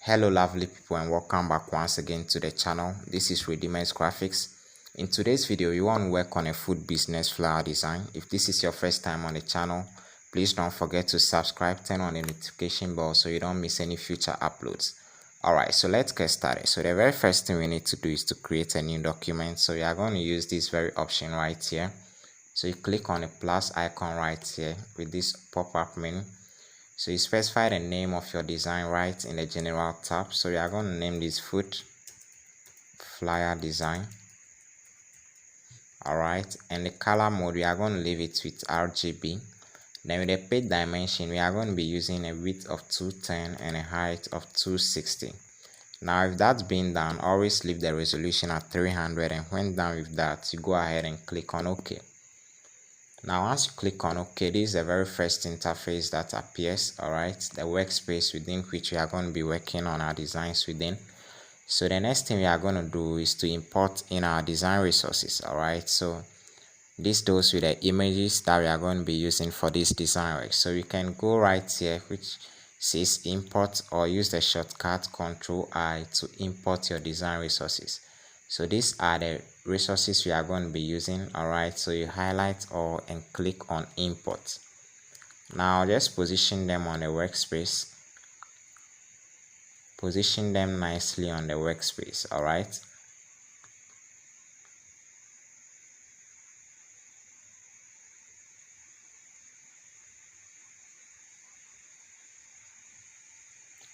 Hello lovely people, and welcome back once again to the channel. This is Redeemers Graphics. In today's video, you want to work on a food business flower design. If this is your first time on the channel, please don't forget to subscribe, turn on the notification bell so you don't miss any future uploads. Alright, so let's get started. So the very first thing we need to do is to create a new document. So we are going to use this very option right here. So you click on the plus icon right here with this pop-up menu. So you specify the name of your design right in the general tab. So we are going to name this food flyer design. Alright, and the color mode, we are going to leave it with RGB. Then with the page dimension, we are going to be using a width of 210 and a height of 260. Now if that's been done, always leave the resolution at 300, and when done with that, you go ahead and click on OK. Now once you click on OK, this is the very first interface that appears. Alright, the workspace within which we are going to be working on our designs within. So the next thing we are going to do is to import in our design resources. Alright, so this goes with the images that we are going to be using for this design work. So you can go right here which says import, or use the shortcut Ctrl+I to import your design resources. So these are the resources we are going to be using. Alright, so you highlight all and click on import. Now just position them on the workspace. Position them nicely on the workspace. Alright.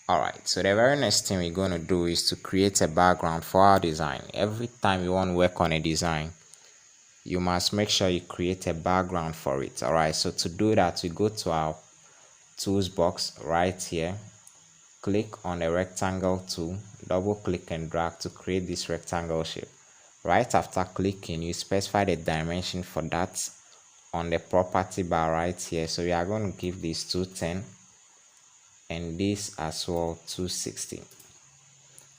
Alright, so the very next thing we're going to do is to create a background for our design. Every time you want to work on a design, you must make sure you create a background for it. Alright, so to do that, we go to our tools box right here, click on the rectangle tool, double click and drag to create this rectangle shape. Right after clicking, you specify the dimension for that on the property bar right here. So we are going to give this 210 and this as well 260.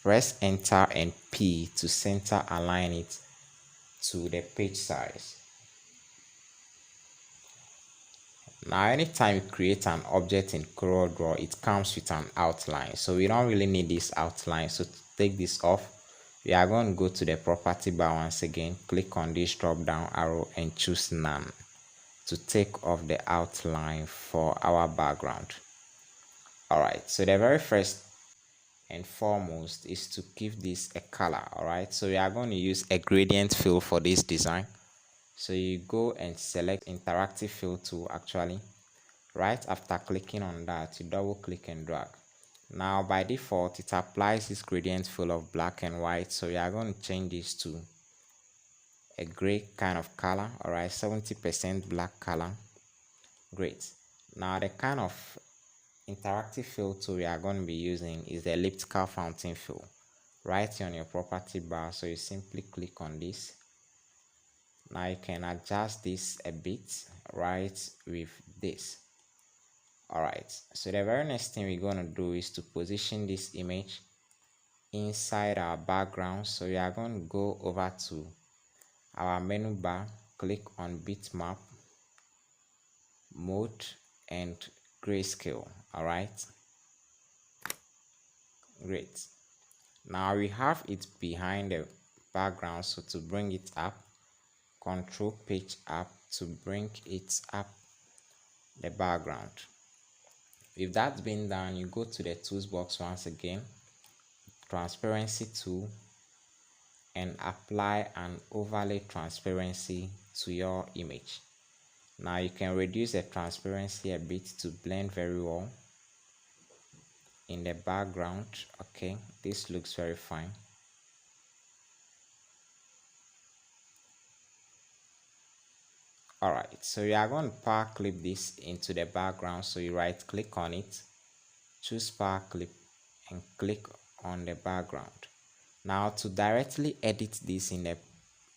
Press enter and P to center align it to the page size. Now anytime you create an object in CorelDraw, it comes with an outline, so we don't really need this outline. So to take this off, we are going to go to the property bar once again, click on this drop down arrow and choose none to take off the outline for our background. Alright, so the very first and foremost is to give this a color. Alright, so we are going to use a gradient fill for this design. So you go and select interactive fill tool. Actually, right after clicking on that, you double click and drag. Now by default it applies this gradient fill of black and white, so we are going to change this to a gray kind of color. Alright, 70% black color. Great. Now the kind of interactive fill tool we are going to be using is the elliptical fountain fill. Right here on your property bar, so you simply click on this. Now you can adjust this a bit right with this. Alright, so the very next thing we're going to do is to position this image inside our background. So we are going to go over to our menu bar, click on bitmap, mode and grayscale. Alright, great. Now we have it behind the background, so to bring it up, control page up to bring it up the background. If that's been done, you go to the tools box once again, transparency tool, and apply an overlay transparency to your image. Now you can reduce the transparency a bit to blend very well in the background. Okay, this looks very fine. Alright, so you are going to power clip this into the background. So you right click on it, choose power clip and click on the background. Now to directly edit this in the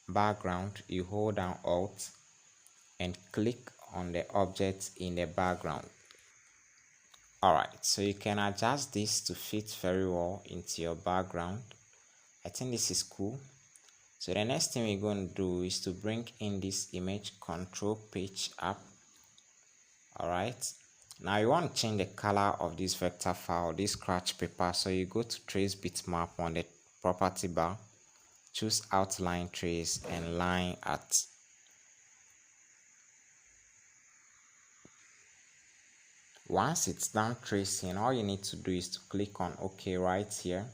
background, you hold down Alt and click on the object in the background. Alright, so you can adjust this to fit very well into your background. I think this is cool. So the next thing we're going to do is to bring in this image, control page up. Alright, Now you want to change the color of this vector file, this scratch paper. So you go to trace bitmap on the property bar, choose outline trace and line art. Once it's done tracing, all you need to do is to click on OK right here.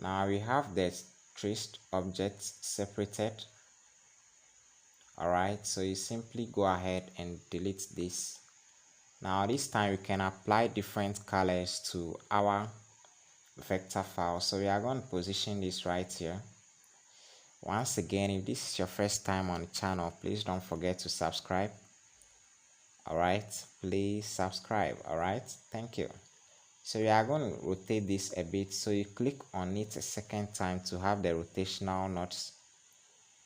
Now we have the traced object separated. Alright, so you simply go ahead and delete this. Now this time we can apply different colors to our vector file. So we are going to position this right here. Once again, if this is your first time on the channel, please don't forget to subscribe. Alright, please subscribe. Alright, thank you. So we are going to rotate this a bit, so you click on it a second time to have the rotational knots.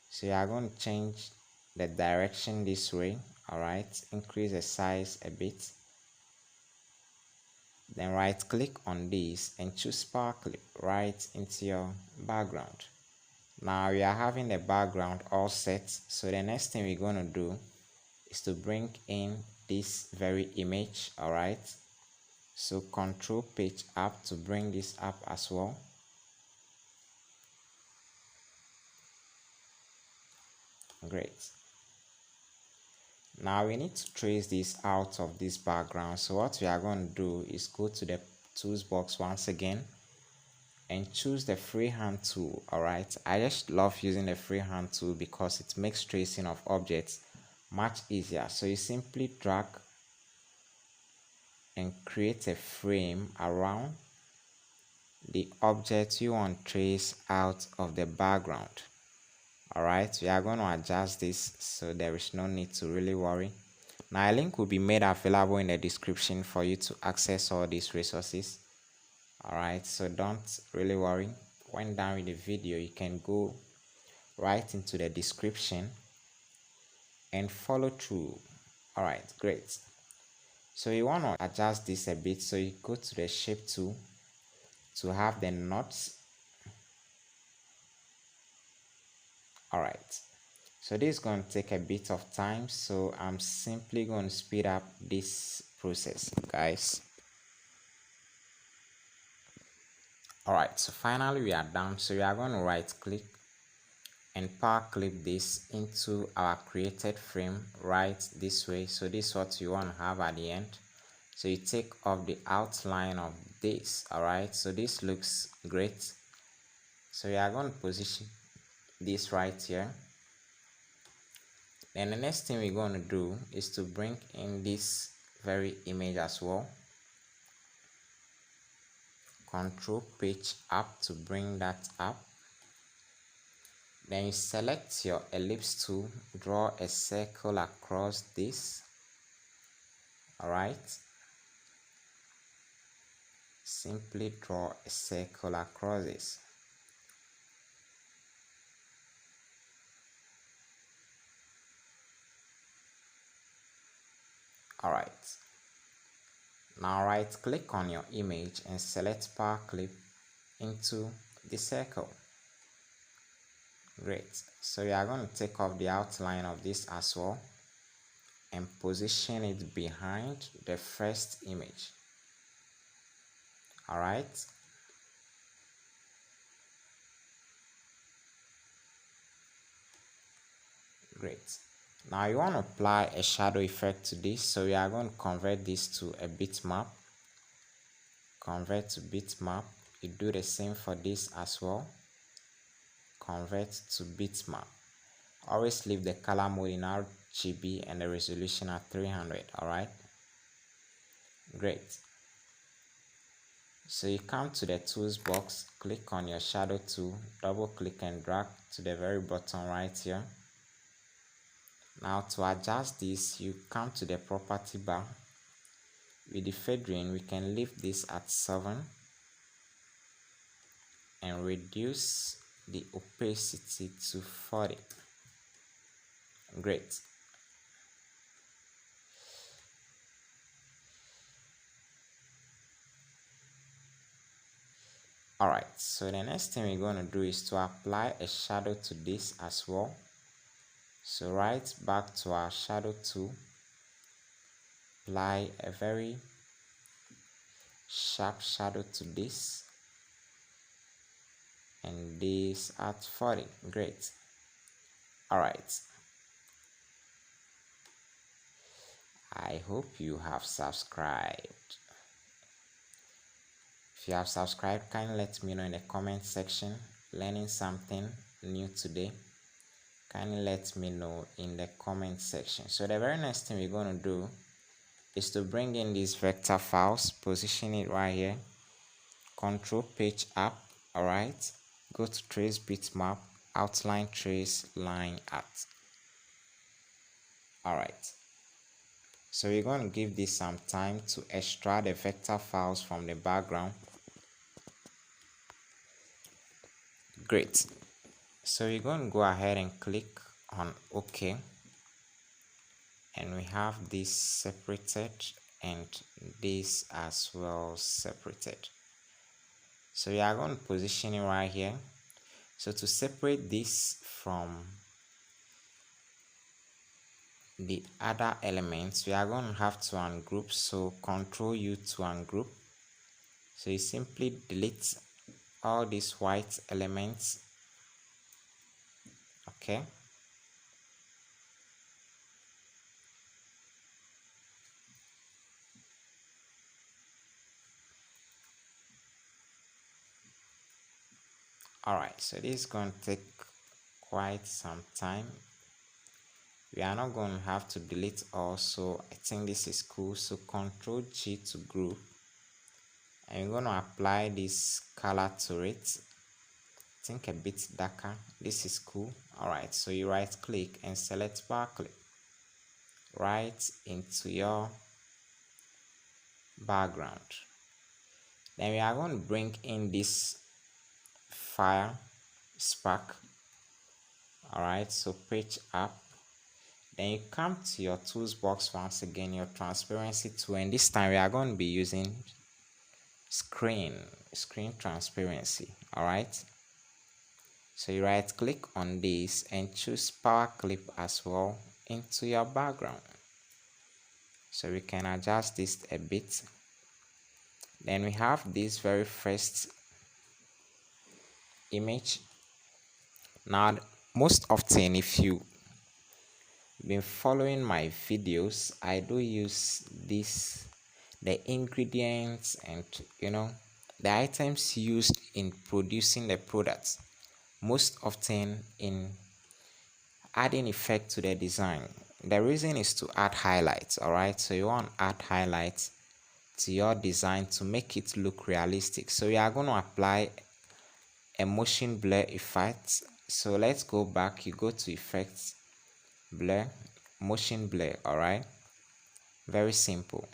So you are going to change the direction this way. Alright, increase the size a bit, then right click on this and choose power clip right into your background. Now we are having the background all set, so the next thing we're going to do is to bring in this very image. Alright, so control page up to bring this up as well. Great. Now we need to trace this out of this background. So what we are going to do is go to the tools box once again and choose the freehand tool. Alright, I just love using the freehand tool because it makes tracing of objects much easier. So you simply drag and create a frame around the object you want to trace out of the background. Alright, we are going to adjust this so there is no need to really worry. Now a link will be made available in the description for you to access all these resources. Alright, so don't really worry. When done with the video, you can go right into the description and follow through. Alright, great. So you want to adjust this a bit, so you go to the shape tool to have the knots. Alright, so this is going to take a bit of time, so I'm simply going to speed up this process, guys. Alright, so finally we are done. So we are going to right click and power clip this into our created frame right this way. So this is what you want to have at the end. So you take off the outline of this. Alright, so this looks great. So we are going to position this right here. Then the next thing we're going to do is to bring in this very image as well. Control page up to bring that up. Then you select your ellipse tool, draw a circle across this. Alright, simply draw a circle across this. Alright, now right click on your image and select power clip into the circle. Great, so we are going to take off the outline of this as well and position it behind the first image. Alright, great. Now you want to apply a shadow effect to this, so we are going to convert this to a bitmap. Convert to bitmap. You do the same for this as well. Convert to bitmap. Always leave the color mode in RGB and the resolution at 300. Alright, great. So you come to the tools box, click on your shadow tool, double click and drag to the very bottom right here. Now to adjust this, you come to the property bar. With the fading, we can leave this at 7 and reduce the opacity to 40. Great. Alright, so the next thing we're going to do is to apply a shadow to this as well. So right back to our shadow tool apply a very sharp shadow to this, and this at 40. Great. All right, I hope you have subscribed. If you have subscribed, kindly let me know in the comment section. Learning something new today? Kindly let me know in the comment section. So the very next thing we're going to do is to bring in these vector files, position it right here, control page up. All right, go to trace bitmap, outline trace line art. All right, so we're going to give this some time to extract the vector files from the background. Great. So we're going to go ahead and click on OK, and we have this separated and this as well separated. So we are going to position it right here. So to separate this from the other elements, we are going to have to ungroup. So Ctrl U to ungroup. So you simply delete all these white elements. Okay. Alright, so this is going to take quite some time. We are not going to have to delete all, so I think this is cool. So Ctrl G to group, and we're going to apply this color to it. I think a bit darker. This is cool. Alright, so you right click and select bar clip right into your background. Then we are going to bring in this fire spark. Alright, so page up. Then you come to your tools box once again, your transparency tool, and this time we are going to be using screen transparency. Alright, so you right click on this and choose power clip as well into your background. So we can adjust this a bit. Then we have this very first image. Now most often, if you been following my videos, I do use the ingredients and the items used in producing the products, most often in adding effect to the design. The reason is to add highlights. All right, so you want to add highlights to your design to make it look realistic. So we are going to apply a motion blur effect. So let's go back. You go to effects, blur, motion blur. All right, very simple.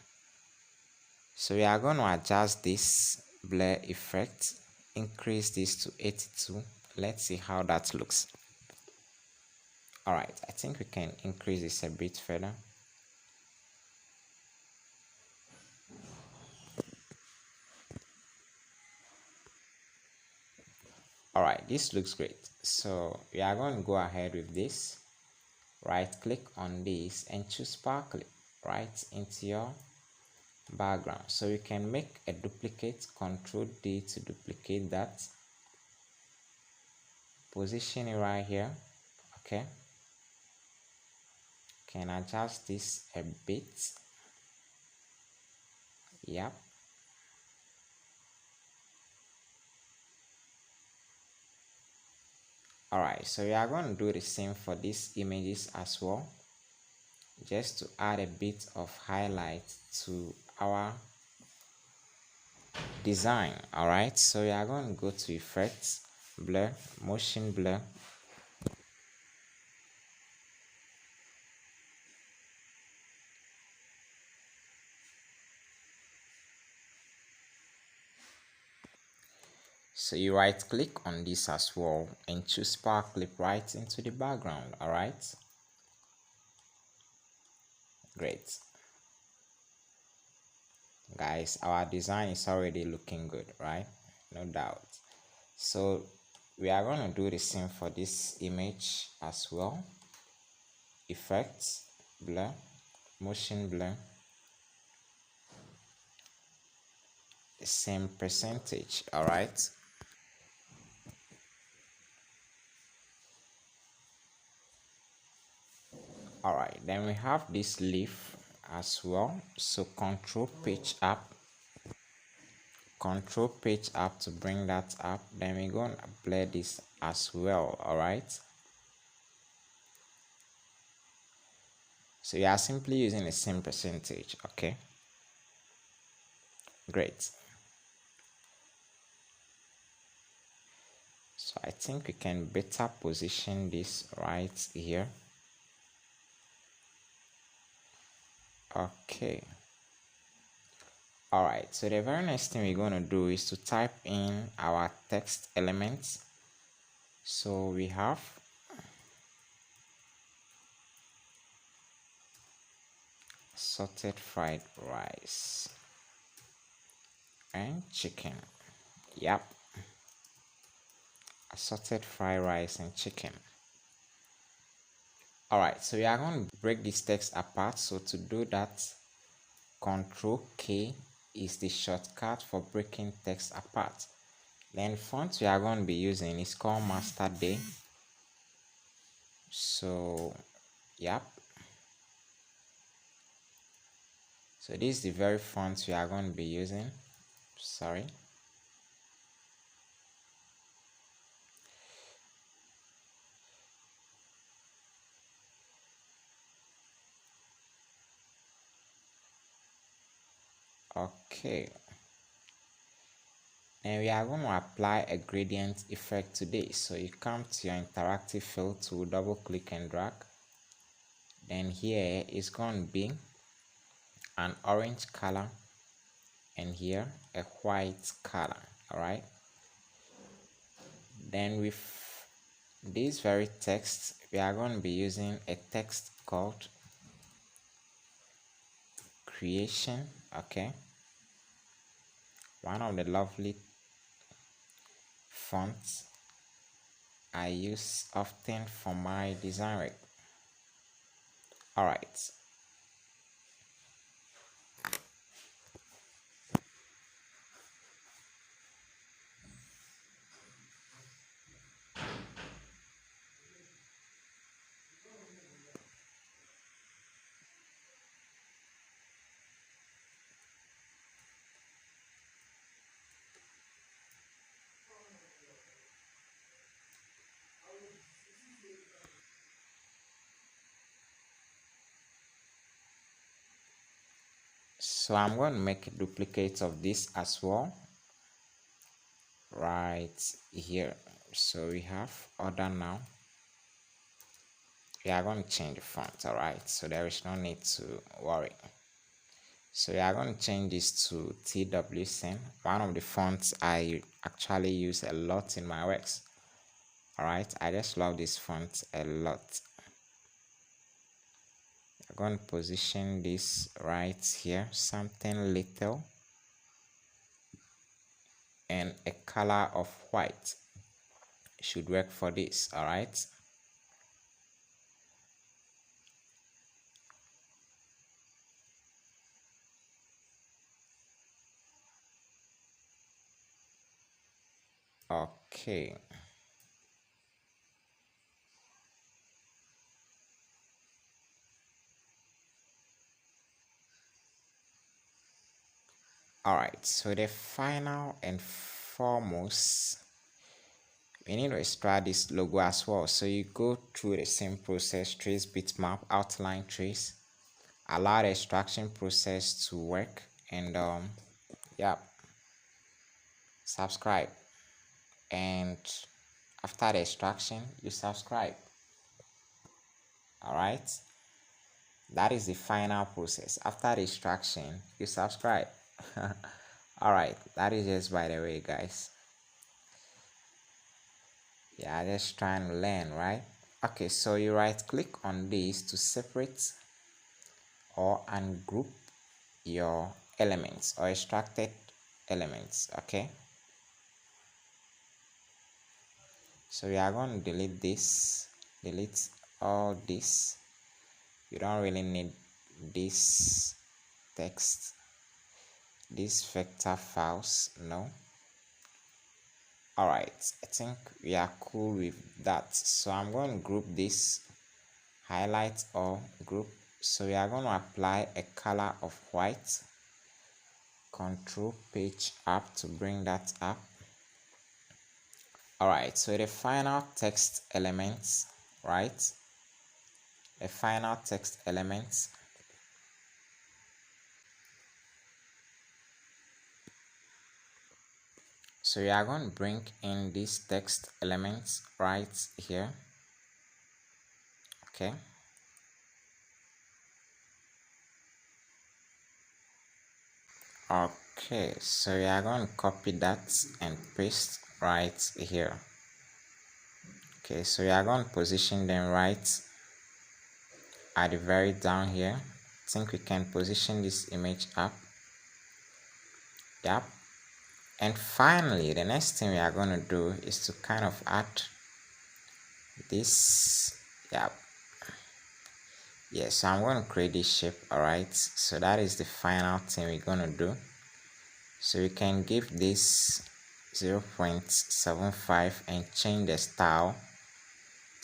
So we are going to adjust this blur effect, increase this to 82. Let's see how that looks. All right, I think we can increase this a bit further. All right, this looks great. So we are going to go ahead with this. Right click on this and choose power clip right into your background. So you can make a duplicate. Ctrl D to duplicate that, position it right here. Okay, can adjust this a bit. Yep. Alright, so we are going to do the same for these images as well, just to add a bit of highlight to our design. Alright, so we are going to go to effects, blur, motion blur. So you right click on this as well and choose power clip right into the background. All right, great. Guys, our design is already looking good, right? No doubt. So we are going to do the same for this image as well. Effects, blur, motion blur. the same percentage. All right. All right, then we have this leaf as well. So control page up to bring that up. Then we're going to blur this as well. All right. So you are simply using the same percentage. Okay, great. So I think we can better position this right here. Okay. All right, so the very next thing we're going to do is to type in our text elements. So we have sorted fried rice and chicken. Yep, assorted fried rice and chicken. All right, so we are going to break this text apart. So to do that, Control K is the shortcut for breaking text apart. Then font we are going to be using is called Master Day. So yep, so this is the very font we are going to be using. Sorry. Okay, and we are going to apply a gradient effect to this. So you come to your interactive fill tool, double click and drag. Then here is going to be an orange color and here a white color. All right, then with this very text we are going to be using a text called creation. Okay, one of the lovely fonts I use often for my design work. All right, so I'm going to make a duplicate of this as well right here. So we have order now. We are going to change the font. All right, so there is no need to worry. So we are going to change this to TWSen, one of the fonts I actually use a lot in my works. All right, I just love this font a lot. I'm going to position this right here, something little, and a color of white should work for this. All right, okay. All right, so the final and foremost, we need to extract this logo as well. So you go through the same process: trace bitmap, outline trace, allow the extraction process to work, and yeah, subscribe. And after the extraction, you subscribe. All right, that is the final process. After the extraction, you subscribe. All right, that is just by the way, guys. Yeah, just trying to learn, right? Okay, so you right click on this to separate or ungroup your elements or extracted elements. Okay, so we are going to delete this, delete all this. You don't really need this text. these vector files. No. Alright, I think we are cool with that. So I'm going to group this, highlight all, group. So we are going to apply a color of white. Control page up to bring that up. Alright, so the final text elements, right? The final text elements. So we are going to bring in these text elements right here. Okay. Okay, so we are going to copy that and paste right here. Okay, so we are going to position them right at the very down here. I think we can position this image up. Yep. And finally, the next thing we are going to do is to kind of add this. Yep. Yeah, so I'm going to create this shape. Alright, so that is the final thing we're going to do. So we can give this 0.75 and change the style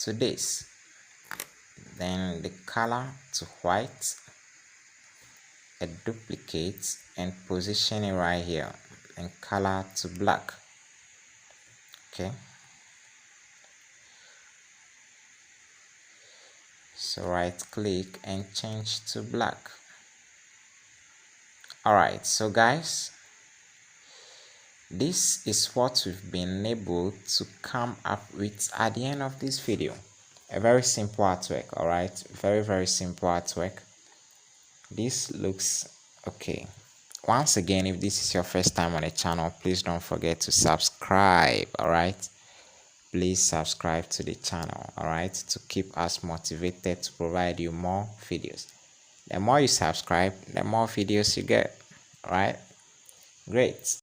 to this. Then the color to white, a duplicate, and position it right here, and color to black. Okay. So right click and change to black. Alright, so guys, this is what we've been able to come up with at the end of this video. A very simple artwork. Alright, very simple artwork. This looks okay. Once again, if this is your first time on the channel, please don't forget to subscribe. Alright, please subscribe to the channel, alright, to keep us motivated to provide you more videos. The more you subscribe, the more videos you get. Alright, great.